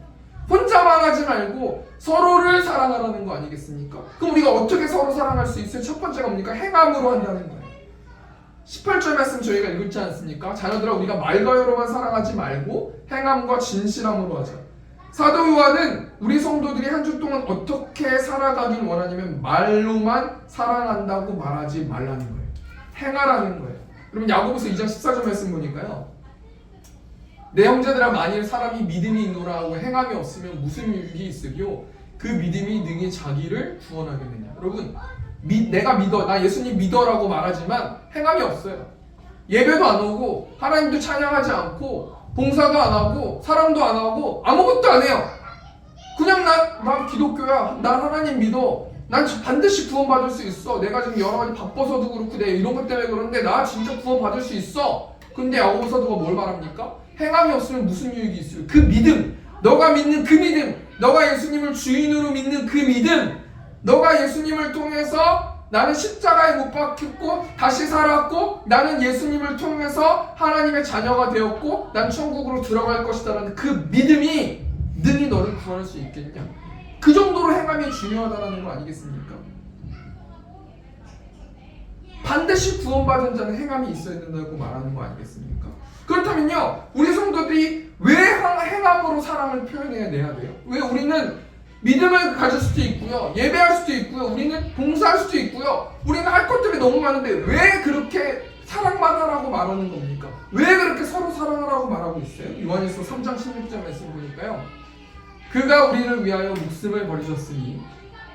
혼자만 하지 말고 서로를 사랑하라는 거 아니겠습니까? 그럼 우리가 어떻게 서로 사랑할 수 있어요? 첫 번째가 뭡니까? 행함으로 한다는 거예요. 18절 말씀 저희가 읽었지 않습니까? 자녀들아, 우리가 말과 혀로만 사랑하지 말고 행함과 진실함으로 하자. 사도 요한은 우리 성도들이 한 주 동안 어떻게 살아가길 원하냐면 말로만 사랑한다고 말하지 말라는 거예요. 행하라는 거예요. 여러분, 야고보서 2장 14절 말씀 보니까요, 내 형제들아, 만일 사람이 믿음이 있노라 하고 행함이 없으면 무슨 유익이 있으리요? 그 믿음이 능히 자기를 구원하겠느냐. 여러분, 내가 믿어, 나 예수님 믿어라고 말하지만 행함이 없어요. 예배도 안 오고 하나님도 찬양하지 않고 봉사도 안 하고 사랑도 안 하고 아무것도 안 해요. 그냥 난 기독교야, 난 하나님 믿어, 난 반드시 구원받을 수 있어, 내가 지금 여러 가지 바빠서도 그렇고 내가 이런 것 때문에 그런데 나 진짜 구원받을 수 있어. 근데 야고보 사도가 뭘 말합니까? 행함이 없으면 무슨 유익이 있어요? 그 믿음, 너가 믿는 그 믿음, 너가 예수님을 주인으로 믿는 그 믿음, 너가 예수님을 통해서 나는 십자가에 못 박혔고 다시 살았고 나는 예수님을 통해서 하나님의 자녀가 되었고 난 천국으로 들어갈 것이다라는 그 믿음이 능히 너를 구원할 수 있겠냐? 그 정도로 행함이 중요하다는 거 아니겠습니까? 반드시 구원받은 자는 행함이 있어야 된다고 말하는 거 아니겠습니까? 그렇다면요, 우리 성도들이 왜 행함으로 사랑을 표현해야 돼요? 왜 우리는 믿음을 가질 수도 있고요, 예배할 수도 있고요, 우리는 봉사할 수도 있고요, 우리는 할 것들이 너무 많은데 왜 그렇게 사랑만 하라고 말하는 겁니까? 왜 그렇게 서로 사랑하라고 말하고 있어요? 요한일서 3장 16절 말씀 보니까요, 그가 우리를 위하여 목숨을 버리셨으니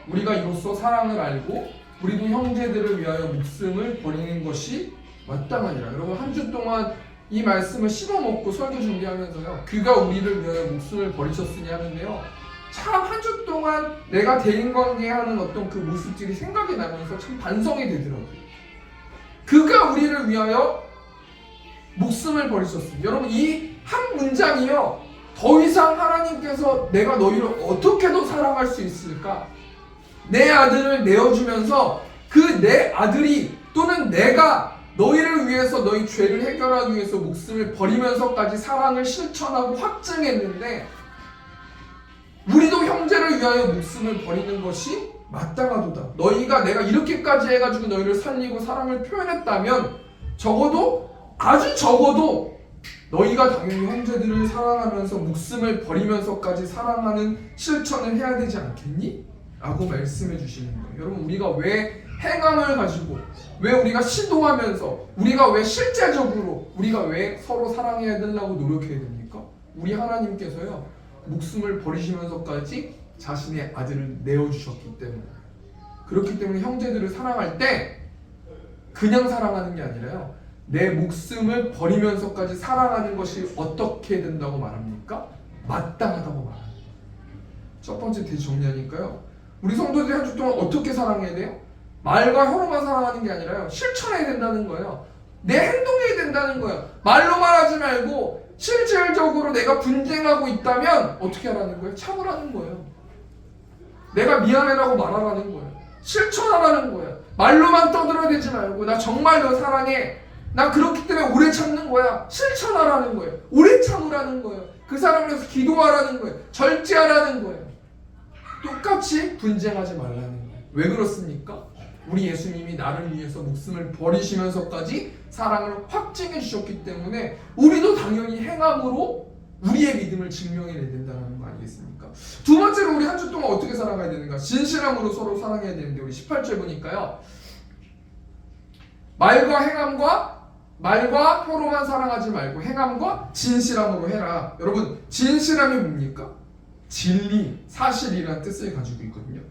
우리가 이로써 사랑을 알고 우리도 형제들을 위하여 목숨을 버리는 것이 마땅하니라. 여러분, 한 주 동안 이 말씀을 씹어먹고 설교 준비하면서요, 그가 우리를 위하여 목숨을 버리셨으니 하는데요, 참 한 주 동안 내가 대인관계하는 어떤 그 모습들이 생각이 나면서 참 반성이 되더라고요. 그가 우리를 위하여 목숨을 버리셨습니다. 여러분, 이 한 문장이요, 더 이상 하나님께서 내가 너희를 어떻게 더 사랑할 수 있을까? 내 아들을 내어주면서 그 내 아들이 또는 내가 너희를 위해서 너희 죄를 해결하기 위해서 목숨을 버리면서까지 사랑을 실천하고 확증했는데, 우리도 형제를 위하여 목숨을 버리는 것이 마땅하도다. 너희가 내가 이렇게까지 해가지고 너희를 살리고 사랑을 표현했다면 적어도, 아주 적어도 너희가 당연히 형제들을 사랑하면서 목숨을 버리면서까지 사랑하는 실천을 해야 되지 않겠니? 라고 말씀해 주시는 거예요. 여러분, 우리가 왜 행함을 가지고, 왜 우리가 시도하면서, 우리가 왜 실제적으로, 우리가 왜 서로 사랑해야 되려고 노력해야 됩니까? 우리 하나님께서요, 목숨을 버리시면서까지 자신의 아들을 내어주셨기 때문에. 그렇기 때문에 형제들을 사랑할 때 그냥 사랑하는 게 아니라요, 내 목숨을 버리면서까지 사랑하는 것이 어떻게 된다고 말합니까? 마땅하다고 말합니다. 첫 번째 대정리하니까요, 우리 성도들이 한 주 동안 어떻게 사랑해야 돼요? 말과 혀로만 사랑하는 게 아니라요, 실천해야 된다는 거예요. 내 행동해야 된다는 거예요. 말로만 하지 말고 실질적으로 내가 분쟁하고 있다면 어떻게 하라는 거예요? 참으라는 거예요. 내가 미안해라고 말하라는 거예요. 실천하라는 거예요. 말로만 떠들어대지 말고 나 정말 너 사랑해, 나 그렇기 때문에 오래 참는 거야. 실천하라는 거예요. 오래 참으라는 거예요. 그 사람을 위해서 기도하라는 거예요. 절제하라는 거예요. 똑같이 분쟁하지 말라는 거예요. 왜 그렇습니까? 우리 예수님이 나를 위해서 목숨을 버리시면서까지 사랑을 확증해 주셨기 때문에 우리도 당연히 행함으로 우리의 믿음을 증명해야 된다는 거 아니겠습니까? 두 번째로, 우리 한 주 동안 어떻게 살아가야 되는가? 진실함으로 서로 사랑해야 되는데, 우리 18절 보니까요, 말과 혀로만 사랑하지 말고 행함과 진실함으로 해라. 여러분, 진실함이 뭡니까? 진리, 사실이라는 뜻을 가지고 있거든요.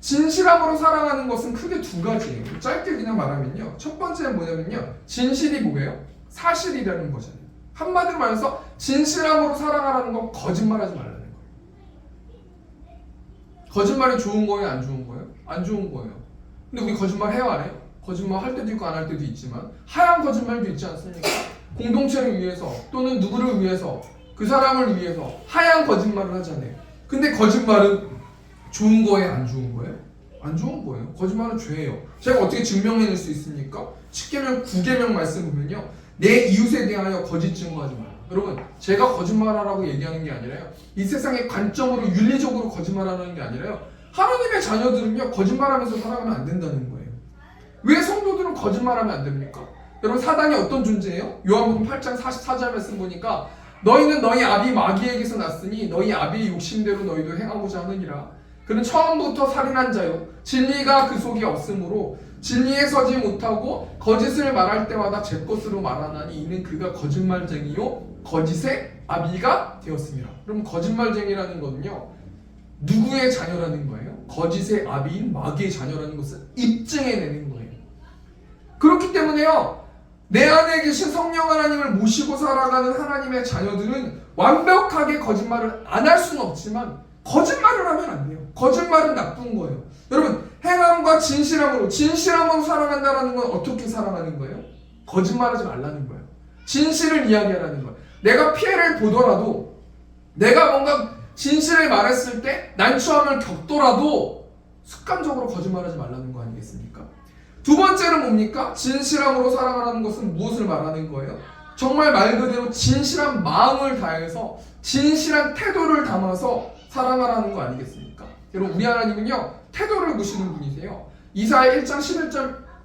진실함으로 사랑하는 것은 크게 두 가지예요. 짧게 그냥 말하면요, 첫 번째는 뭐냐면요, 진실이 뭐예요? 사실이라는 거잖아요. 한마디로 말해서 진실함으로 사랑하라는 건 거짓말하지 말라는 거예요. 거짓말이 좋은 거예요, 안 좋은 거예요? 안 좋은 거예요. 근데 우리 거짓말 해요, 안 해요? 거짓말 할 때도 있고 안 할 때도 있지만 하얀 거짓말도 있지 않습니까? 공동체를 위해서 또는 누구를 위해서, 그 사람을 위해서 하얀 거짓말을 하잖아요. 근데 거짓말은 좋은 거예요, 안 좋은 거예요? 안 좋은 거예요. 거짓말은 죄예요. 제가 어떻게 증명해낼 수 있습니까? 10계명 9계명 말씀 보면요, 내 이웃에 대하여 거짓 증거하지 마라. 여러분, 제가 거짓말하라고 얘기하는 게 아니라요, 이 세상의 관점으로 윤리적으로 거짓말하는 게 아니라요, 하나님의 자녀들은요 거짓말하면서 살아가면 안 된다는 거예요. 왜 성도들은 거짓말하면 안 됩니까? 여러분, 사단이 어떤 존재예요? 요한복음 8장 44절 말씀 보니까 너희는 너희 아비 마귀에게서 났으니 너희 아비의 욕심대로 너희도 행하고자 하느니라. 그는 처음부터 살인한 자요, 진리가 그 속에 없으므로 진리에 서지 못하고 거짓을 말할 때마다 제 것으로 말하나니 이는 그가 거짓말쟁이요 거짓의 아비가 되었습니다. 그럼 거짓말쟁이라는 거는요, 누구의 자녀라는 거예요? 거짓의 아비인 마귀의 자녀라는 것을 입증해내는 거예요. 그렇기 때문에요, 내 안에 계신 성령 하나님을 모시고 살아가는 하나님의 자녀들은 완벽하게 거짓말을 안 할 수는 없지만 거짓말을 하면 안 돼요. 거짓말은 나쁜 거예요. 여러분, 행함과 진실함으로 사랑한다라는 건 어떻게 사랑하는 거예요? 거짓말하지 말라는 거예요. 진실을 이야기하라는 거예요. 내가 피해를 보더라도, 내가 뭔가 진실을 말했을 때 난처함을 겪더라도 습관적으로 거짓말하지 말라는 거 아니겠습니까? 두 번째는 뭡니까? 진실함으로 사랑하라는 것은 무엇을 말하는 거예요? 정말 말 그대로 진실한 마음을 다해서 진실한 태도를 담아서 사랑하라는 거 아니겠습니까? 여러분, 우리 하나님은요 태도를 보시는 분이세요. 이사야 1장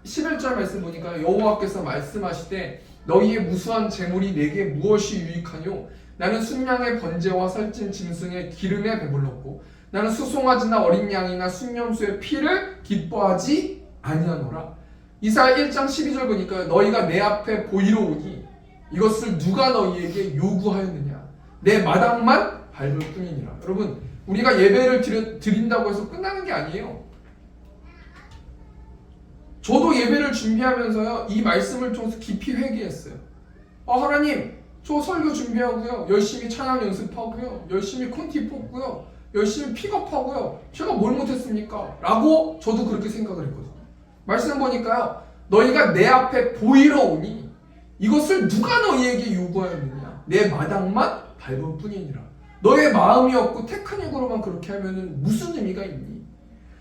11절 말씀 보니까 여호와께서 말씀하시되 너희의 무수한 재물이 내게 무엇이 유익하뇨? 나는 순양의 번제와 살찐 짐승의 기름에 배불렀고 나는 수송아지나 어린 양이나 순염소의 피를 기뻐하지 아니하노라. 이사야 1장 12절 보니까 너희가 내 앞에 보이러 오니 이것을 누가 너희에게 요구하였느냐? 내 마당만 밟을 뿐이니라. 여러분, 우리가 예배를 드린다고 해서 끝나는 게 아니에요. 저도 예배를 준비하면서요 이 말씀을 통해서 깊이 회개했어요. 하나님, 저 설교 준비하고요, 열심히 찬양 연습하고요, 열심히 콘티 뽑고요, 열심히 픽업하고요, 제가 뭘 못했습니까? 라고 저도 그렇게 생각을 했거든요. 말씀 보니까요, 너희가 내 앞에 보이러 오니 이것을 누가 너희에게 요구하였느냐? 내 마당만 밟을 뿐이니라. 너의 마음이 없고 테크닉으로만 그렇게 하면은 무슨 의미가 있니?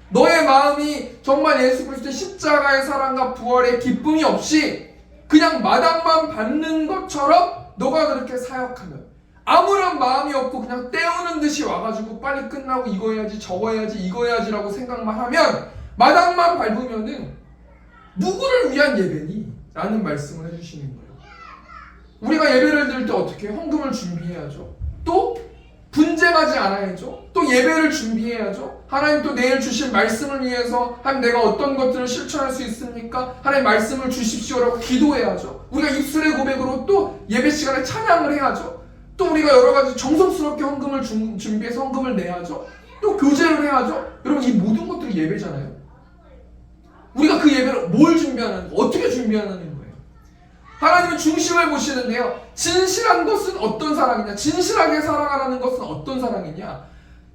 너의 마음이 정말 예수 그리스도의 십자가의 사랑과 부활의 기쁨이 없이 그냥 마당만 밟는 것처럼 너가 그렇게 사역하면, 아무런 마음이 없고 그냥 때우는 듯이 와가지고 빨리 끝나고 이거 해야지 저거 해야지 이거 해야지라고 생각만 하면, 마당만 밟으면은 누구를 위한 예배니? 라는 말씀을 해주시는 거예요. 우리가 예배를 드릴 때 어떻게 해요? 헌금을 준비해야죠. 또 분쟁하지 않아야죠. 또 예배를 준비해야죠. 하나님 또 내일 주실 말씀을 위해서 하나님 내가 어떤 것들을 실천할 수 있습니까? 하나님 말씀을 주십시오라고 기도해야죠. 우리가 입술의 고백으로 또 예배 시간에 찬양을 해야죠. 또 우리가 여러 가지 정성스럽게 헌금을 준비해서 헌금을 내야죠. 또 교제를 해야죠. 여러분, 이 모든 것들이 예배잖아요. 우리가 그 예배를 뭘 준비하는, 어떻게 준비하는 거예요? 하나님은 중심을 보시는데요, 진실한 것은 어떤 사랑이냐, 진실하게 사랑하라는 것은 어떤 사랑이냐,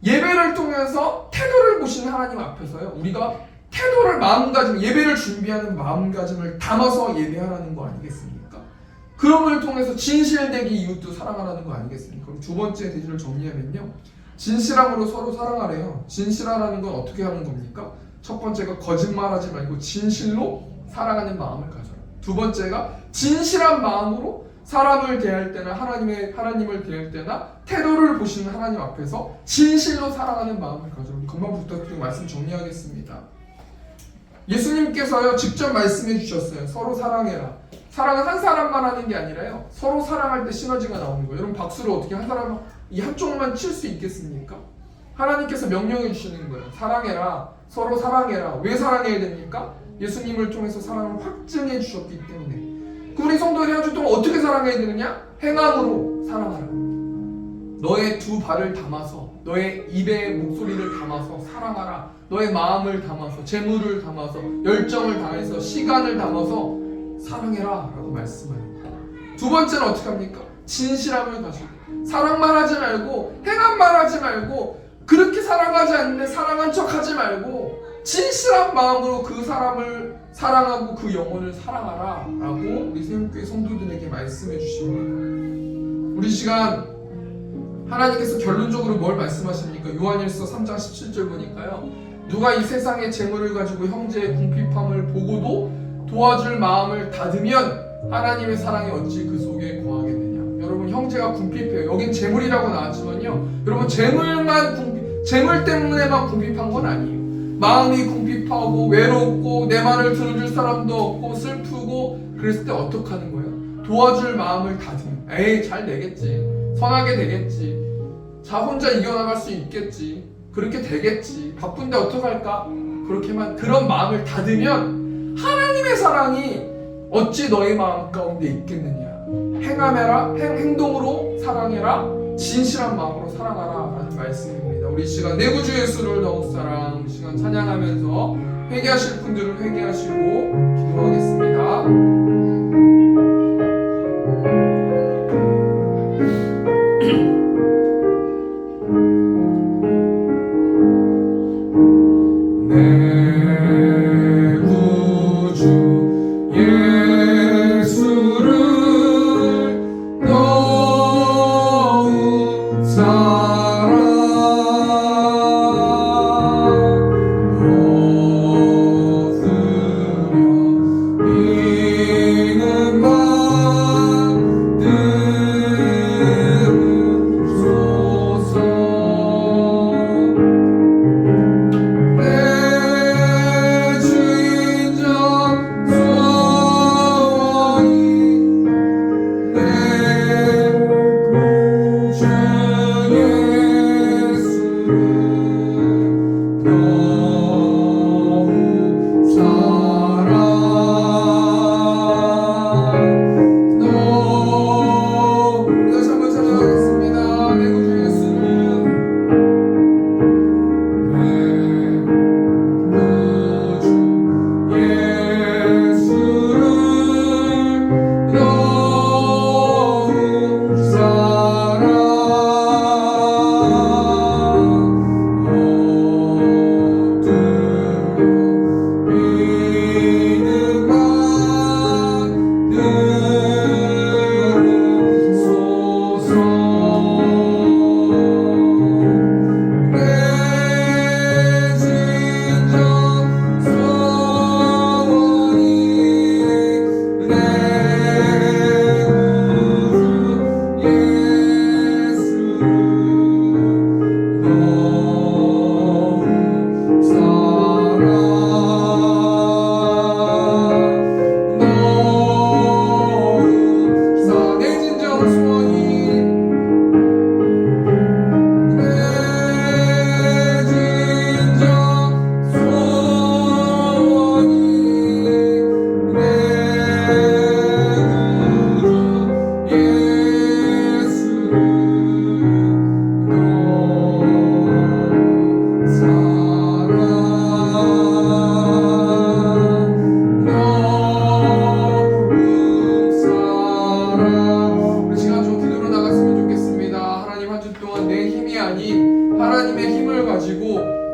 예배를 통해서 태도를 보시는 하나님 앞에서요, 우리가 태도를 마음가짐, 예배를 준비하는 마음가짐을 담아서 예배하라는 거 아니겠습니까? 그럼을 통해서 진실되게 이웃도 사랑하라는 거 아니겠습니까? 그럼 두 번째 대지를 정리하면요, 진실함으로 서로 사랑하래요. 진실하라는 건 어떻게 하는 겁니까? 첫 번째가 거짓말하지 말고 진실로 사랑하는 마음을 가져라. 두 번째가 진실한 마음으로 사람을 대할 때나 하나님을 대할 때나 태도를 보시는 하나님 앞에서 진실로 사랑하는 마음을 가져라. 금방 부탁드리고 말씀 정리하겠습니다. 예수님께서요 직접 말씀해 주셨어요. 서로 사랑해라. 사랑은 한 사람만 하는 게 아니라요, 서로 사랑할 때 시너지가 나오는 거예요. 여러분, 박수를 어떻게 한 사람 이 한쪽만 칠 수 있겠습니까? 하나님께서 명령해 주시는 거예요. 사랑해라. 서로 사랑해라. 왜 사랑해야 됩니까? 예수님을 통해서 사랑을 확증해 주셨기 때문에. 우리 성도들이 한 주 동안 어떻게 사랑해야 되느냐? 행함으로 사랑하라. 너의 두 발을 담아서, 너의 입에 목소리를 담아서 사랑하라. 너의 마음을 담아서, 재물을 담아서, 열정을 다해서, 시간을 담아서 사랑해라 라고 말씀하는 거예요. 두 번째는 어떻게 합니까? 진실함을 가지고 사랑만 하지 말고, 행함만 하지 말고, 그렇게 사랑하지 않는데 사랑한 척 하지 말고 진실한 마음으로 그 사람을 사랑하고 그 영혼을 사랑하라 라고 우리 세움교회 성도들에게 말씀해 주십니다. 우리 시간 하나님께서 결론적으로 뭘 말씀하십니까? 요한일서 3장 17절 보니까요, 누가 이 세상의 재물을 가지고 형제의 궁핍함을 보고도 도와줄 마음을 닫으면 하나님의 사랑이 어찌 그 속에 거하겠느냐. 여러분, 형제가 궁핍해요. 여긴 재물이라고 나왔지만요, 여러분, 재물 때문에만 궁핍한 건 아니에요. 마음이 궁핍하고 외롭고 내 말을 들어줄 사람도 없고 슬프고 그랬을 때 어떻게 하는 거예요? 도와줄 마음을 닫으면, 에이, 잘 되겠지, 선하게 되겠지, 자 혼자 이겨나갈 수 있겠지, 그렇게 되겠지, 바쁜데 어떡할까? 그렇게만 그런 마음을 닫으면 하나님의 사랑이 어찌 너의 마음 가운데 있겠느냐. 행동으로 사랑해라, 진실한 마음으로 사랑하라 라는 말씀입니다. 우리 시간 내구주 예수를 더욱 사랑, 우리 시간 찬양하면서 회개하실 분들은 회개하시고 기도하겠습니다.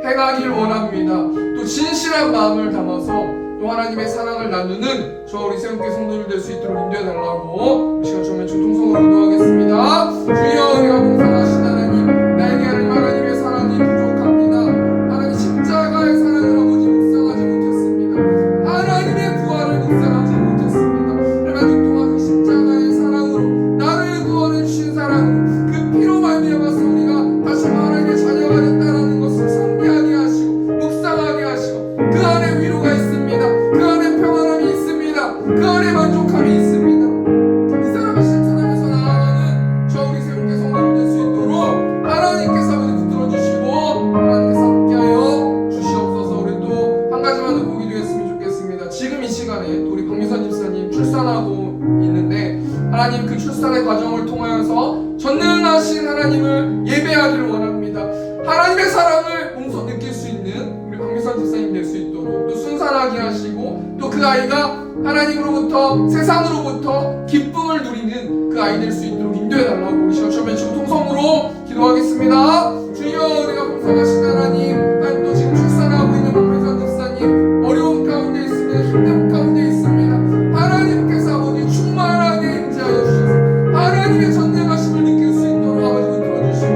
행하길 원합니다. 또 진실한 마음을 담아서 또 하나님의 사랑을 나누는 저 우리 새롭게 성도들 될 수 있도록 인도해달라고 이 시간 처음에 중통성으로 기도하겠습니다. 주여, 우리가 봉사하신 하나님, 나에게 하나님의 사랑이 부족합니다. 하나님 십자가의 사랑을 아버지 묵상하지 못했습니다. 하나님의 부활을 묵상하지 못했습니다. 하나님 또한 그 십자가의 사랑으로 나를 구원해 주신 사랑으로 그 피로 말미암아서 우리가 다시 하나님의 자녀가 됐다라는 것을 상기하게 하시고 묵상하게 하시고 그 안에 위로가 있습니다. 그 안에 평안함이 있습니다. 그 안에 만족함이 있습니다. 이 사람을 실천하면서 나아가는 저 우리 새롭게 성도들 될 수 있도록 하나님께서 붙들어 주시고 하나님께서 함께하여 주시옵소서. 우리 또 한 가지만 더 보기 드렸으면 좋겠습니다. 지금 이 시간에 또 우리 박미선 집사님 출산하고 있는데 하나님 그 출산의 과정을 통하여서 전능하신 하나님을 예배하기를 원합니다. 하나님의 사랑을 몸소 느낄 수 있는 우리 박미선 집사님 될 수 있도록 또 순산하게 하시고 또 그 아이가 하나님으로부터 세상으로부터 기쁨을 누리는 그 아이 될 수 있도록 인도해달라고 우리 시험에 통성으로 기도하겠습니다. 주여, 우리가 봉사하신 하나님, 또 지금 출산하고 있는 박미선 집사님 어려운 가운데 있습니다. 힘든 가운데 있습니다. 하나님께서 아버지 충만하게 임재하여 주셔서 하나님의 전능하심을 느낄 수 있도록 아버지 들어주시고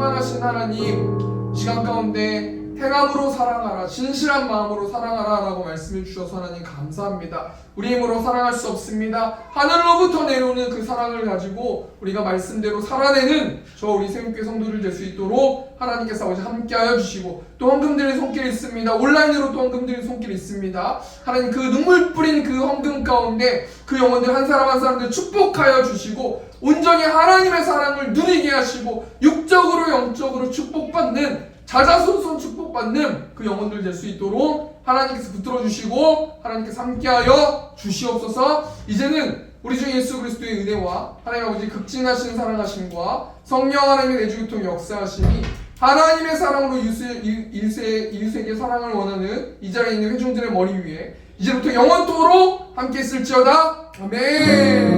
사랑하신 하나님, 시간 가운데 행함으로 사랑하라, 진실한 마음으로 사랑하라 라고 말씀해 주셔서 하나님 감사합니다. 우리 힘으로 사랑할 수 없습니다. 하늘로부터 내려오는 그 사랑을 가지고 우리가 말씀대로 살아내는 저 우리 세운교회 성도들 될 수 있도록 하나님께서 아버지 함께하여 주시고, 또 헌금 드리는 손길이 있습니다. 온라인으로 또 헌금 드리는 손길이 있습니다. 하나님 그 눈물 뿌린 그 헌금 가운데 그 영혼들 한 사람 한 사람들 축복하여 주시고, 온전히 하나님의 사랑을 누리게 하시고 육적으로 영적으로 축복받는, 자자손손 축복받는 그 영혼들 될 수 있도록 하나님께서 붙들어 주시고 하나님께서 함께하여 주시옵소서. 이제는 우리 주 예수 그리스도의 은혜와 하나님 아버지 극진하신 사랑하심과 성령 하나님의 내주교통 역사하심이, 하나님의 사랑으로 이웃에게 사랑을 원하는 이 자리에 있는 회중들의 머리 위에 이제부터 영원토록 함께 있을지어다. 아멘.